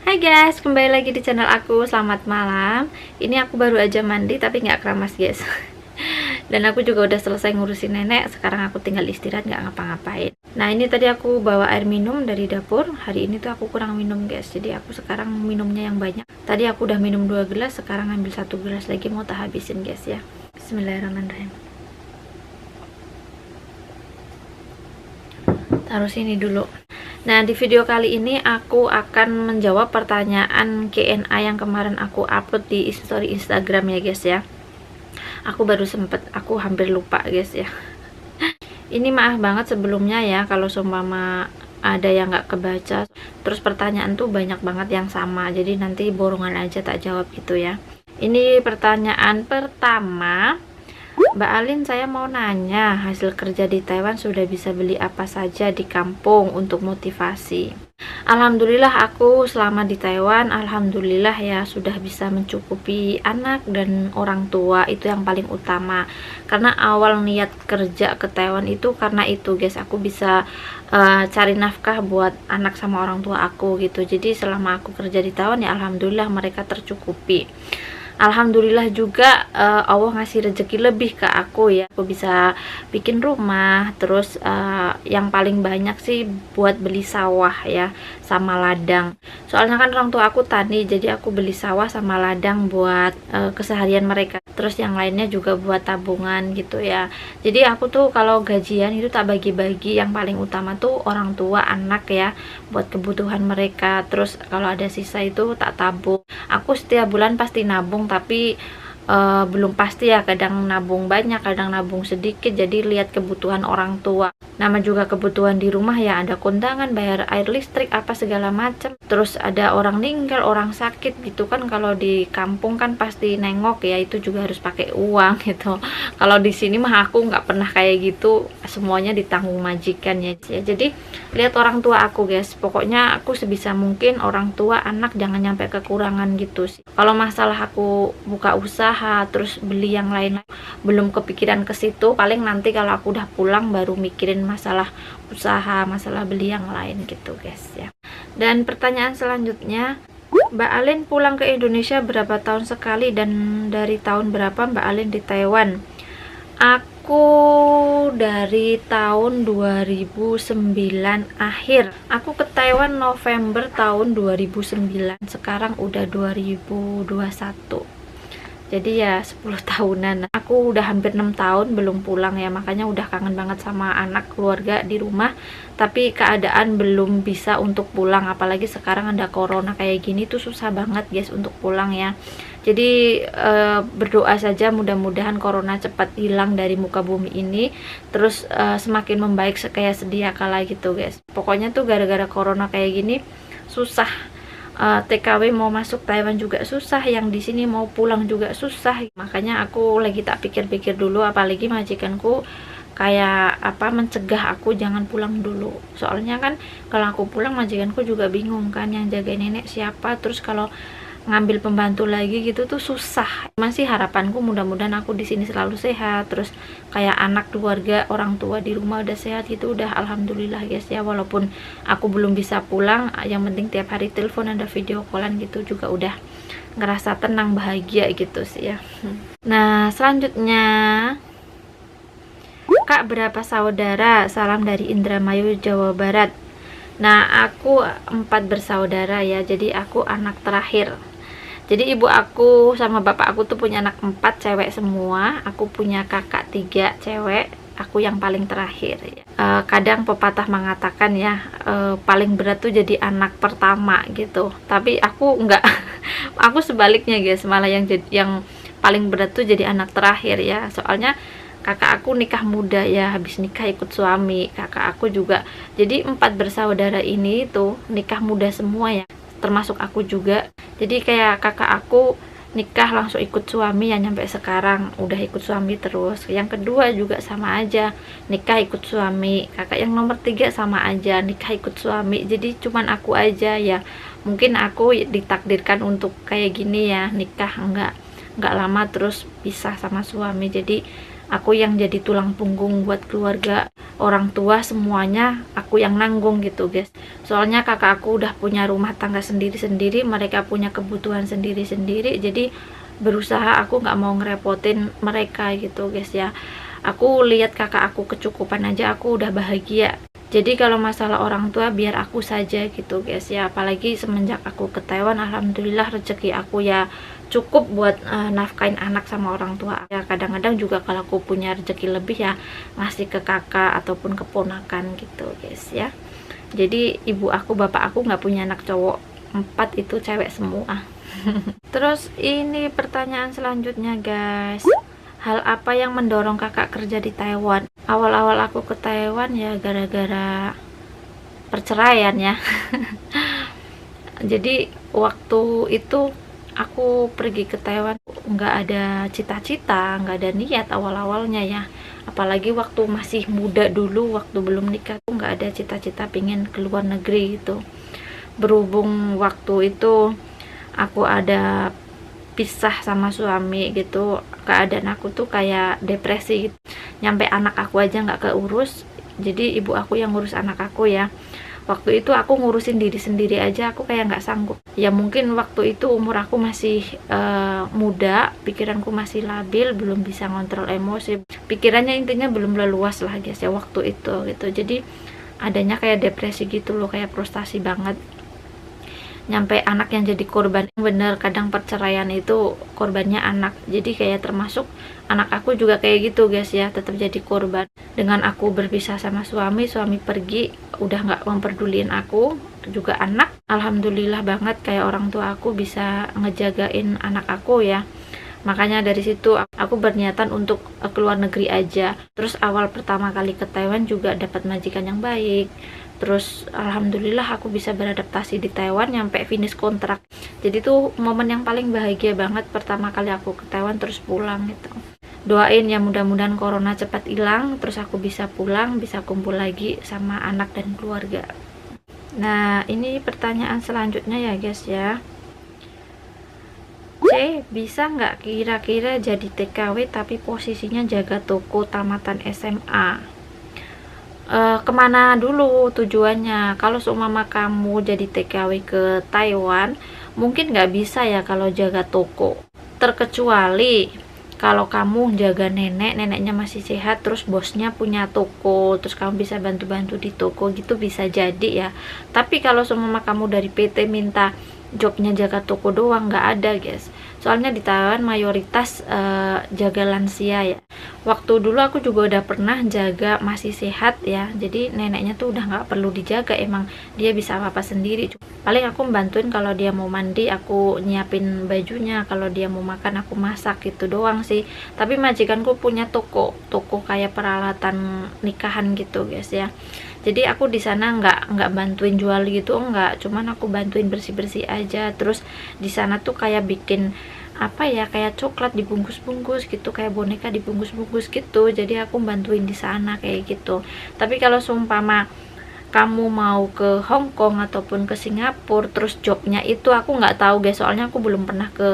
Hai guys, kembali lagi di channel aku. Selamat malam. Ini aku baru aja mandi tapi nggak keramas guys. Dan aku juga udah selesai ngurusin nenek. Sekarang aku tinggal istirahat, nggak ngapa-ngapain. Nah ini tadi aku bawa air minum dari dapur. Hari ini tuh aku kurang minum guys, jadi aku sekarang minumnya yang banyak. Tadi aku udah minum 2 gelas, sekarang ambil 1 gelas lagi, mau tak habisin guys ya. Bismillahirrahmanirrahim. Taruh sini dulu. Nah, di video kali ini aku akan menjawab pertanyaan Q&A yang kemarin aku upload di story Instagram ya guys ya. Aku baru sempet, aku hampir lupa guys ya. Ini maaf banget sebelumnya ya kalau seumpama ada yang nggak kebaca. Terus pertanyaan tuh banyak banget yang sama, jadi nanti borongan aja tak jawab gitu ya. Ini pertanyaan pertama. Mbak Alin, saya mau nanya, hasil kerja di Taiwan sudah bisa beli apa saja di kampung untuk motivasi? Alhamdulillah aku selama di Taiwan, alhamdulillah ya sudah bisa mencukupi anak dan orang tua, itu yang paling utama. Karena awal niat kerja ke Taiwan itu karena itu guys, aku bisa cari nafkah buat anak sama orang tua aku gitu. Jadi selama aku kerja di Taiwan ya alhamdulillah mereka tercukupi. Alhamdulillah juga Allah ngasih rezeki lebih ke aku ya. Aku bisa bikin rumah, terus yang paling banyak sih buat beli sawah ya, sama ladang. Soalnya kan orang tua aku tani, jadi aku beli sawah sama ladang buat keseharian mereka. Terus yang lainnya juga buat tabungan gitu ya. Jadi aku tuh kalau gajian itu tak bagi-bagi, yang paling utama tuh orang tua, anak ya, buat kebutuhan mereka. Terus kalau ada sisa itu tak tabung. Aku setiap bulan pasti nabung, tapi belum pasti ya, kadang nabung banyak, kadang nabung sedikit, jadi lihat kebutuhan orang tua. Nama juga kebutuhan di rumah ya, ada kondangan, bayar air listrik, apa segala macam. Terus ada orang meninggal, orang sakit gitu kan, kalau di kampung kan pasti nengok ya, itu juga harus pakai uang gitu. Kalau di sini mah aku nggak pernah kayak gitu, semuanya ditanggung majikan ya. Jadi lihat orang tua aku guys, pokoknya aku sebisa mungkin orang tua, anak jangan nyampe kekurangan gitu sih. Kalau masalah aku buka usaha terus beli yang lain belum kepikiran ke situ, paling nanti kalau aku udah pulang baru mikirin masalah usaha, masalah beli yang lain gitu guys ya. Dan pertanyaan selanjutnya, Mbak Alin pulang ke Indonesia berapa tahun sekali dan dari tahun berapa Mbak Alin di Taiwan? Aku dari tahun 2009 akhir. Aku ke Taiwan November tahun 2009. Sekarang udah 2021. Jadi ya 10 tahunan. Aku udah hampir 6 tahun belum pulang ya, makanya udah kangen banget sama anak, keluarga di rumah. Tapi keadaan belum bisa untuk pulang, apalagi sekarang ada corona kayak gini tuh susah banget guys untuk pulang ya. Jadi berdoa saja mudah-mudahan corona cepat hilang dari muka bumi ini, terus semakin membaik kayak sedia kala gitu guys. Pokoknya tuh gara-gara corona kayak gini susah. TKW mau masuk Taiwan juga susah, yang di sini mau pulang juga susah. Makanya aku lagi tak pikir-pikir dulu, apalagi majikanku kayak apa mencegah aku jangan pulang dulu. Soalnya kan kalau aku pulang majikanku juga bingung kan, yang jaga nenek siapa, terus kalau ngambil pembantu lagi gitu tuh susah. Masih harapanku mudah-mudahan aku di sini selalu sehat, terus kayak anak, keluarga, orang tua di rumah udah sehat gitu, udah alhamdulillah guys ya. Walaupun aku belum bisa pulang, yang penting tiap hari telepon, ada video callan gitu juga udah ngerasa tenang, bahagia gitu sih ya. Nah selanjutnya, Kak berapa saudara? Salam dari Indramayu, Jawa Barat. Nah aku 4 bersaudara ya, jadi aku anak terakhir. Jadi ibu aku sama bapak aku tuh punya anak 4 cewek semua. Aku punya kakak 3 cewek, aku yang paling terakhir ya. Kadang pepatah mengatakan ya, paling berat tuh jadi anak pertama gitu. Tapi aku enggak. Aku sebaliknya guys, malah yang paling berat tuh jadi anak terakhir ya. Soalnya kakak aku nikah muda ya, habis nikah ikut suami. Kakak aku juga. Jadi 4 bersaudara ini tuh nikah muda semua ya, termasuk aku juga. Jadi kayak kakak aku nikah langsung ikut suami ya, nyampe sekarang udah ikut suami terus. Yang kedua juga sama aja, nikah ikut suami. Kakak yang nomor 3 sama aja, nikah ikut suami. Jadi cuman aku aja ya, mungkin aku ditakdirkan untuk kayak gini ya, nikah enggak lama terus pisah sama suami. Jadi aku yang jadi tulang punggung buat keluarga. orang tua semuanya aku yang nanggung gitu guys. Soalnya kakak aku udah punya rumah tangga sendiri-sendiri, mereka punya kebutuhan sendiri-sendiri, jadi berusaha aku nggak mau ngerepotin mereka gitu guys ya. Aku lihat kakak aku kecukupan aja aku udah bahagia. Jadi kalau masalah orang tua biar aku saja gitu guys ya. Apalagi semenjak aku ke Taiwan, alhamdulillah rezeki aku ya cukup buat nafkain anak sama orang tua. Ya kadang-kadang juga kalau aku punya rezeki lebih ya ngasih ke kakak ataupun keponakan gitu guys ya. Jadi ibu aku, bapak aku nggak punya anak cowok, 4 itu cewek semua. Terus ini pertanyaan selanjutnya guys, hal apa yang mendorong kakak kerja di Taiwan? Awal-awal aku ke Taiwan ya gara-gara perceraian ya. Jadi waktu itu aku pergi ke Taiwan nggak ada cita-cita, nggak ada niat awal-awalnya ya. Apalagi waktu masih muda dulu, waktu belum nikah tuh nggak ada cita-cita pingin ke luar negeri gitu. Berhubung waktu itu aku ada pisah sama suami gitu, keadaan aku tuh kayak depresi gitu. Nyampe anak aku aja nggak keurus, jadi ibu aku yang ngurus anak aku ya. Waktu itu aku ngurusin diri sendiri aja aku kayak nggak sanggup ya. Mungkin waktu itu umur aku masih muda, pikiranku masih labil, belum bisa ngontrol emosi, pikirannya intinya belum leluas lah guys ya waktu itu gitu. Jadi adanya kayak depresi gitu loh, kayak frustasi banget. Nyampe anak yang jadi korban. Bener, kadang perceraian itu korbannya anak, jadi kayak termasuk anak aku juga kayak gitu guys ya, tetap jadi korban. Dengan aku berpisah sama suami pergi, udah nggak memperduliin aku juga anak. Alhamdulillah banget kayak orang tua aku bisa ngejagain anak aku ya. Makanya dari situ aku berniatan untuk keluar negeri aja. Terus awal pertama kali ke Taiwan juga dapat majikan yang baik. Terus alhamdulillah aku bisa beradaptasi di Taiwan nyampe finish kontrak. Jadi tuh momen yang paling bahagia banget pertama kali aku ke Taiwan terus pulang gitu. Doain ya mudah-mudahan corona cepat hilang, terus aku bisa pulang, bisa kumpul lagi sama anak dan keluarga. Nah, ini pertanyaan selanjutnya ya guys ya. C, bisa nggak kira-kira jadi TKW tapi posisinya jaga toko tamatan SMA? Kemana dulu tujuannya? Kalau seumpama kamu jadi TKW ke Taiwan, mungkin nggak bisa ya kalau jaga toko. Terkecuali kalau kamu jaga neneknya masih sehat, terus bosnya punya toko, terus kamu bisa bantu-bantu di toko gitu bisa jadi ya. Tapi kalau seumpama kamu dari PT minta jobnya jaga toko doang, nggak ada guys. Soalnya di Taiwan mayoritas jaga lansia ya. Waktu dulu aku juga udah pernah jaga masih sehat ya, jadi neneknya tuh udah nggak perlu dijaga, emang dia bisa apa-apa sendiri. Paling aku membantuin kalau dia mau mandi, aku nyiapin bajunya, kalau dia mau makan aku masak gitu doang sih. Tapi majikanku punya toko kayak peralatan nikahan gitu guys ya. Jadi aku di sana nggak bantuin jual gitu, enggak, cuman aku bantuin bersih-bersih aja. Terus di sana tuh kayak bikin apa ya, kayak coklat dibungkus-bungkus gitu, kayak boneka dibungkus-bungkus gitu. Jadi aku bantuin di sana kayak gitu. Tapi kalau seumpama kamu mau ke Hong Kong ataupun ke Singapura, terus jobnya itu aku nggak tahu guys, soalnya aku belum pernah ke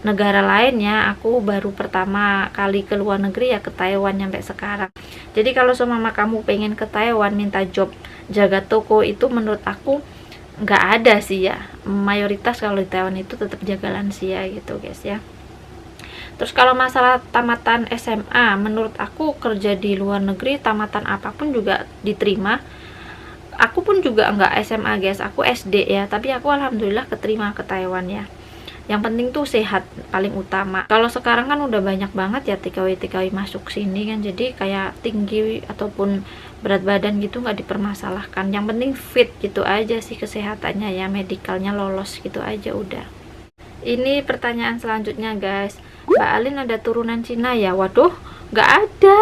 negara lainnya. Aku baru pertama kali ke luar negeri ya ke Taiwan sampai sekarang. Jadi kalau seumpama kamu pengen ke Taiwan minta job jaga toko, itu menurut aku nggak ada sih ya. Mayoritas kalau di Taiwan itu tetap jaga lansia gitu guys ya. Terus kalau masalah tamatan SMA, menurut aku kerja di luar negeri tamatan apapun juga diterima. Aku pun juga nggak SMA guys, aku SD ya, tapi aku alhamdulillah keterima ke Taiwan ya. Yang penting tuh sehat, paling utama. Kalau sekarang kan udah banyak banget ya TKW masuk sini kan, jadi kayak tinggi ataupun berat badan gitu nggak dipermasalahkan. Yang penting fit gitu aja sih, kesehatannya ya, medikalnya lolos gitu aja udah. Ini pertanyaan selanjutnya guys, Mbak Alin ada turunan Cina ya? Waduh, nggak ada.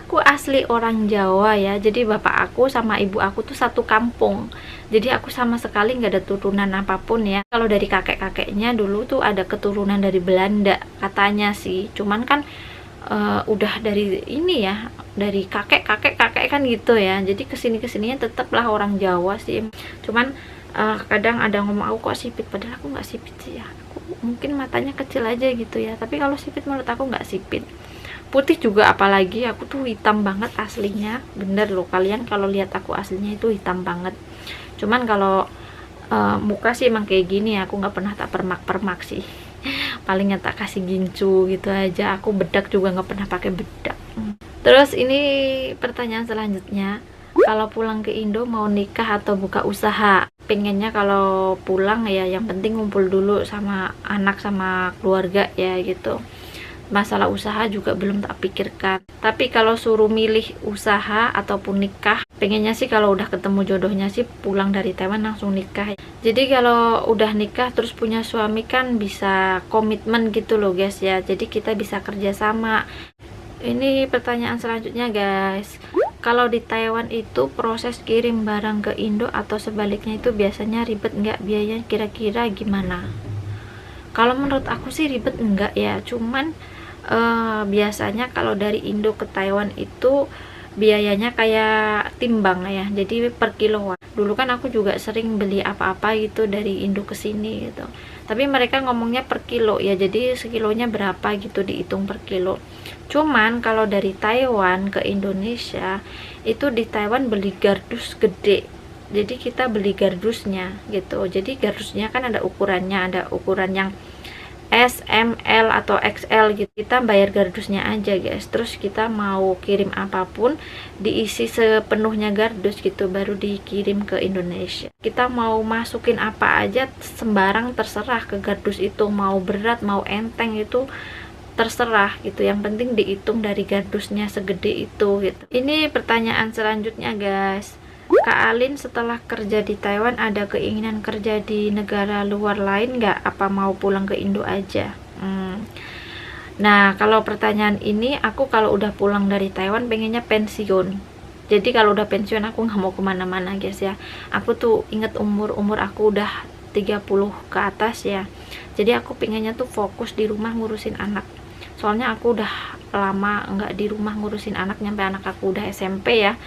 Aku asli orang Jawa ya, jadi bapak aku sama ibu aku tuh satu kampung. Jadi aku sama sekali nggak ada turunan apapun ya. Kalau dari kakek-kakeknya dulu tuh ada keturunan dari Belanda katanya sih. Cuman kan udah dari ini ya, dari kakek kan gitu ya. Jadi kesininya tetaplah orang Jawa sih. Cuman kadang ada ngomong aku kok sipit, padahal aku nggak sipit sih ya. Aku mungkin matanya kecil aja gitu ya. Tapi kalau sipit menurut aku nggak sipit. putih juga, apalagi aku tuh hitam banget aslinya, bener loh, kalian kalau lihat aku aslinya itu hitam banget. Cuman kalau muka sih emang kayak gini, aku nggak pernah tak permak-permak sih. Palingnya tak kasih gincu gitu aja. Aku bedak juga nggak pernah pakai bedak. Terus ini pertanyaan selanjutnya, kalau pulang ke Indo mau nikah atau buka usaha? Pengennya kalau pulang ya yang penting ngumpul dulu sama anak sama keluarga ya gitu. Masalah usaha juga belum tak pikirkan. Tapi kalau suruh milih usaha ataupun nikah, pengennya sih kalau udah ketemu jodohnya sih pulang dari Taiwan langsung nikah. Jadi kalau udah nikah terus punya suami kan bisa komitmen gitu loh guys ya. Jadi kita bisa kerjasama. Ini pertanyaan selanjutnya guys, kalau di Taiwan itu proses kirim barang ke Indo atau sebaliknya itu biasanya ribet nggak, biayanya kira-kira gimana? Kalau menurut aku sih ribet enggak ya, cuman biasanya kalau dari Indo ke Taiwan itu biayanya kayak timbang ya, jadi per kiloan. Dulu kan aku juga sering beli apa-apa gitu dari Indo ke sini gitu, tapi mereka ngomongnya per kilo ya, jadi sekilonya berapa gitu dihitung per kilo. Cuman kalau dari Taiwan ke Indonesia itu, di Taiwan beli gardus gede, jadi kita beli gardusnya gitu. Jadi gardusnya kan ada ukurannya, ada ukuran yang S, M, L atau XL gitu. Kita bayar gardusnya aja guys. Terus kita mau kirim apapun diisi sepenuhnya gardus gitu, baru dikirim ke Indonesia. Kita mau masukin apa aja sembarang terserah ke gardus itu, mau berat mau enteng itu terserah gitu, yang penting dihitung dari gardusnya segede itu gitu. Ini pertanyaan selanjutnya guys, Kak Alin setelah kerja di Taiwan ada keinginan kerja di negara luar lain nggak? Apa mau pulang ke Indo aja? Nah, kalau pertanyaan ini, aku kalau udah pulang dari Taiwan pengennya pensiun. Jadi kalau udah pensiun aku nggak mau kemana-mana guys ya. Aku tuh inget umur aku udah 30 ke atas ya. Jadi aku pengennya tuh fokus di rumah ngurusin anak. Soalnya aku udah lama nggak di rumah ngurusin anak, nyampe anak aku udah SMP ya.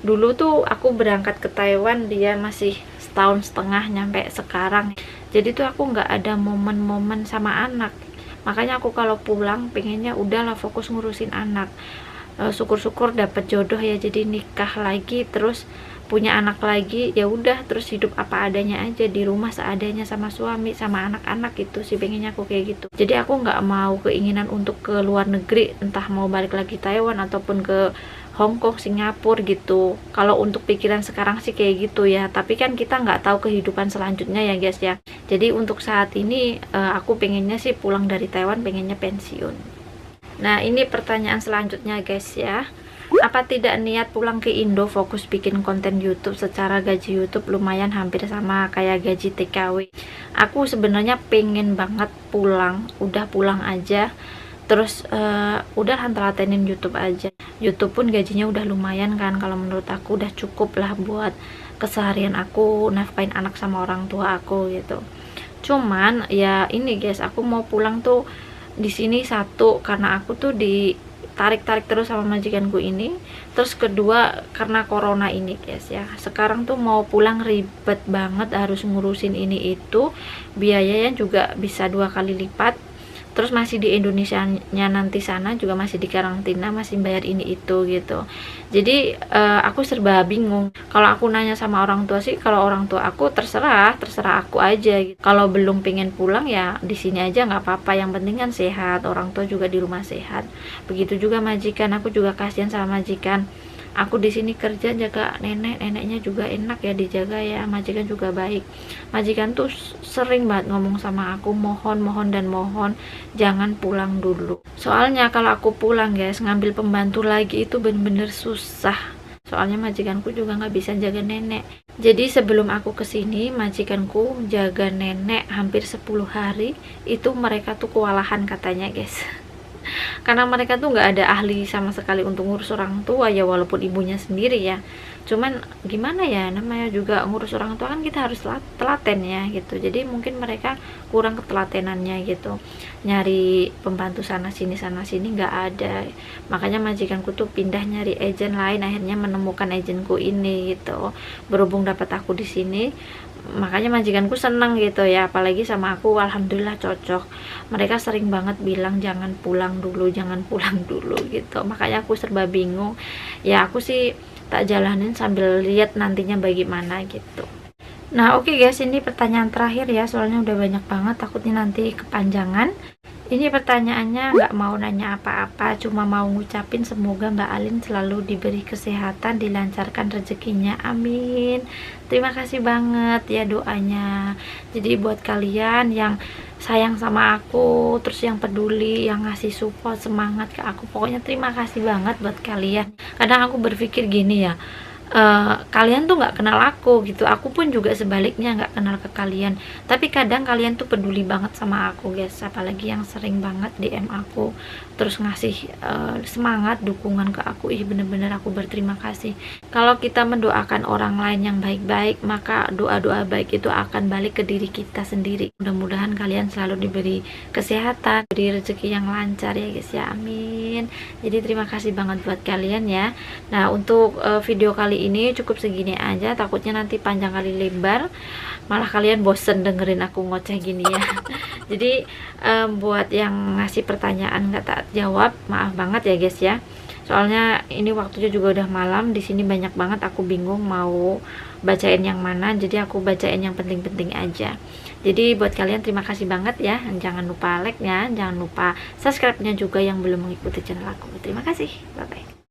Dulu tuh aku berangkat ke Taiwan dia masih setahun setengah nyampe sekarang. Jadi tuh aku nggak ada momen-momen sama anak. Makanya aku kalau pulang pengennya udahlah fokus ngurusin anak. Syukur-syukur dapet jodoh ya, jadi nikah lagi terus punya anak lagi, ya udah terus hidup apa adanya aja di rumah seadanya sama suami sama anak-anak gitu sih, pengennya aku kayak gitu. Jadi aku nggak mau keinginan untuk ke luar negeri, entah mau balik lagi Taiwan ataupun ke Hong Kong, Singapura gitu. Kalau untuk pikiran sekarang sih kayak gitu ya, tapi kan kita nggak tahu kehidupan selanjutnya ya guys ya. Jadi untuk saat ini aku pengennya sih pulang dari Taiwan, pengennya pensiun. Nah ini pertanyaan selanjutnya guys ya, apa tidak niat pulang ke Indo fokus bikin konten YouTube? Secara gaji YouTube lumayan hampir sama kayak gaji TKW. Aku sebenarnya pengen banget pulang, udah pulang aja. Terus udah telatenin YouTube aja. YouTube pun gajinya udah lumayan kan, kalau menurut aku udah cukup lah buat keseharian aku, nafkain anak sama orang tua aku gitu. Cuman ya ini guys, aku mau pulang tuh di sini satu karena aku tuh ditarik-tarik terus sama majikanku ini, terus kedua karena corona ini guys ya. Sekarang tuh mau pulang ribet banget, harus ngurusin ini itu, biayanya juga bisa 2 kali lipat. Terus masih di Indonesia nya nanti sana juga masih di karantina, masih bayar ini itu gitu. Jadi aku serba bingung. Kalau aku nanya sama orang tua sih, kalau orang tua aku terserah aku aja gitu. Kalau belum pengen pulang ya di sini aja nggak apa-apa, yang penting kan sehat, orang tua juga di rumah sehat. Begitu juga majikan, aku juga kasihan sama majikan. Aku di sini kerja jaga neneknya juga enak ya dijaga ya, majikan juga baik. Majikan tuh sering banget ngomong sama aku, mohon jangan pulang dulu. Soalnya kalau aku pulang guys, ngambil pembantu lagi itu bener-bener susah. Soalnya majikanku juga nggak bisa jaga nenek. Jadi sebelum aku kesini, majikanku jaga nenek hampir 10 hari. Itu mereka tuh kewalahan katanya guys. Karena mereka tuh nggak ada ahli sama sekali untuk ngurus orang tua ya, walaupun ibunya sendiri ya. Cuman gimana ya, namanya juga ngurus orang tua kan kita harus telaten ya gitu. Jadi mungkin mereka kurang ketelatenannya gitu, nyari pembantu sana sini nggak ada. Makanya majikanku tuh pindah nyari agent lain, akhirnya menemukan agentku ini gitu. Berhubung dapat aku di sini, makanya majikanku seneng gitu ya, apalagi sama aku alhamdulillah cocok. Mereka sering banget bilang jangan pulang dulu, jangan pulang dulu gitu, makanya aku serba bingung ya. Aku sih tak jalanin sambil lihat nantinya bagaimana gitu. Nah oke guys, ini pertanyaan terakhir ya, soalnya udah banyak banget, takutnya nanti kepanjangan. Ini pertanyaannya nggak mau nanya apa-apa, cuma mau ngucapin semoga Mbak Alin selalu diberi kesehatan, dilancarkan rezekinya, amin. Terima kasih banget ya doanya. Jadi buat kalian yang sayang sama aku, terus yang peduli, yang ngasih support, semangat ke aku, pokoknya terima kasih banget buat kalian. Kadang aku berpikir gini ya, kalian tuh nggak kenal aku gitu, aku pun juga sebaliknya nggak kenal ke kalian, tapi kadang kalian tuh peduli banget sama aku guys, apalagi yang sering banget DM aku terus ngasih semangat, dukungan ke aku. Ih bener-bener aku berterima kasih. Kalau kita mendoakan orang lain yang baik-baik, maka doa-doa baik itu akan balik ke diri kita sendiri. Mudah-mudahan kalian selalu diberi kesehatan, diberi rezeki yang lancar ya guys ya, amin. Jadi terima kasih banget buat kalian ya. Nah untuk video kali ini cukup segini aja, takutnya nanti panjang kali lebar, malah kalian bosen dengerin aku ngoceh gini ya. Jadi buat yang ngasih pertanyaan nggak tak jawab, maaf banget ya guys ya, soalnya ini waktunya juga udah malam, di sini banyak banget, aku bingung mau bacain yang mana, jadi aku bacain yang penting-penting aja. Jadi buat kalian terima kasih banget ya, jangan lupa like nya, jangan lupa subscribe nya juga yang belum mengikuti channel aku. Terima kasih, bye bye.